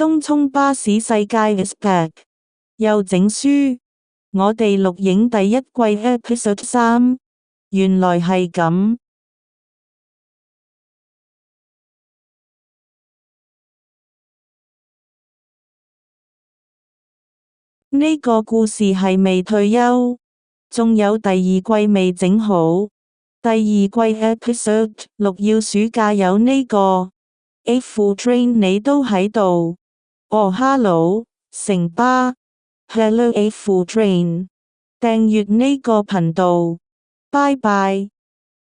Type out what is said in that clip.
東涌巴士世界 is back， 又整書，我哋錄影第一季 Episode 3，原來係咁。呢個故事係未退休，仲有第二季未整好。第二季 Episode 6要暑假有呢個 A-Full Train 你都喺度。哦，Hello，城巴 ，Hello A-Full Train，訂閱呢個頻道，拜拜。